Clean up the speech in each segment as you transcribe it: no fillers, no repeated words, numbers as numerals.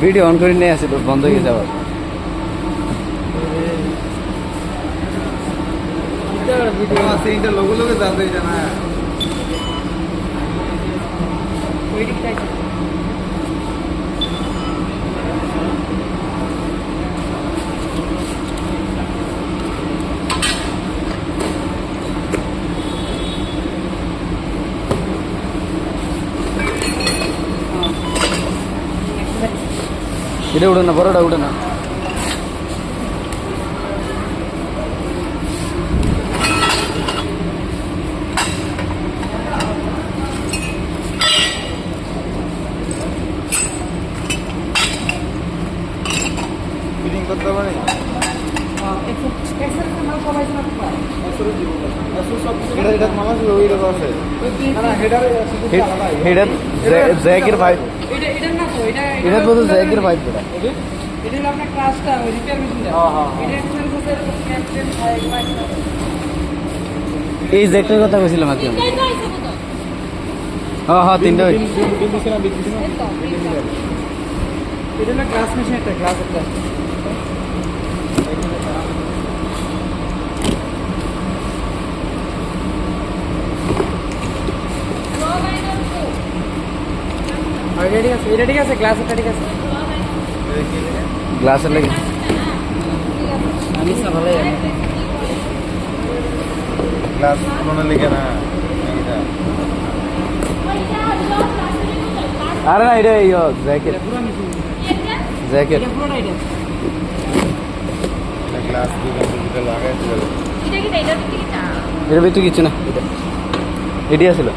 video on করে নিয়ে আসি তো বন্ধ হয়ে যাওয়ার লোক লোকে জানতে জানা এটা উঠে না বড়টা উঠে না ফিটিং করতে পারে এটা মামা ছিল ওই রকম আছে হেডার জ্যাকের পাইপ এটা বলতে জ্যাকের পাইপ এটা এটা হলো আপনার ক্লাসটা ওই রিপেয়ার মেশিনটা এটা অ্যাকচুয়ালি হচ্ছে ক্যাপ্টেন এই জ্যাকের কথা বলছিলাম আর কি হ্যাঁ হ্যাঁ তিনটা এটা হলো ক্লাস মেশিন একটা ক্লাস একটা এটা ঠিক আছে ক্লাস একটা ঠিক আছে গ্লাসের লাগে আমি সব ভালো ক্লাস কোনো লিখে না আরে না এটা জ্যাকেট জ্যাকেট ক্লাস দুটো লাগাই দিল এর ভিতরে কিছু না এটা এটি আসলে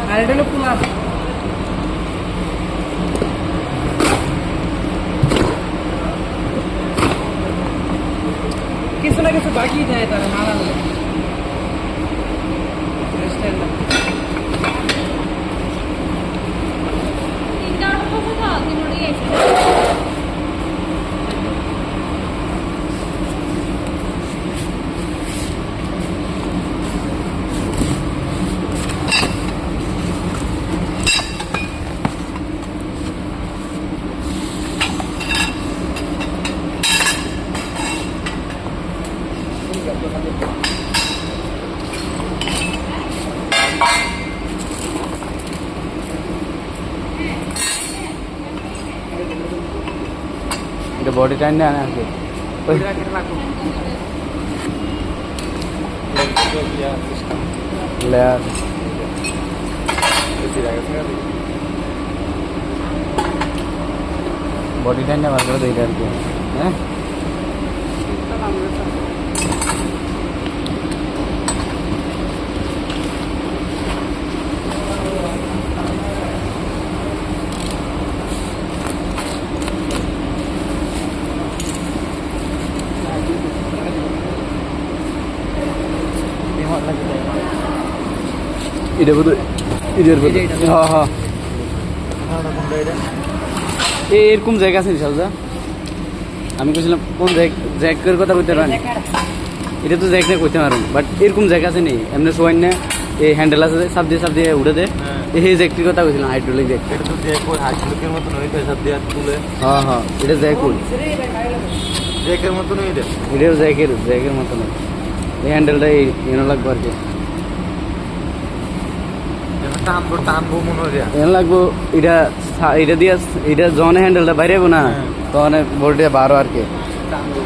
আর এটা হলো ক্লাস কিছু না কিছু বাকি যায় তার মালা হলে এটা বডি টাইম না আছে লেয়ার বডি টাইম না ভালো করে আর কি হ্যাঁ এটা বোধ এটার বোধ হ্যাঁ হ্যাঁ এরকম জায়গা আছে সালদা আমি কইছিলাম কোন জ্যাকের কথা কইতে পারেন এটা তো জ্যাক না কইতে পারেন বাট এরকম জায়গা আছে নেই এমনি সোয়ান না এই হ্যান্ডেল আছে সাব দিয়ে উড়ে দেয় এই জ্যাকটির কথা কইছিলাম হাইড্রোলিক জ্যাক এটা তো জ্যাক ওই হাইড্রোলিকের মতন হইতে সব দিয়ে তুলে হ্যাঁ হ্যাঁ এটা জ্যাকুল জ্যাকের মতন হইতে এটাও জ্যাকের মতো না এই হ্যান্ডেলটা এনে লাগবো আর কি টানবো মনে হয় এনে লাগবো এটা দিয়ে এটা যখন হ্যান্ডেলটা বাইরে না তখন বোর্ডে বারো আর কি টানবো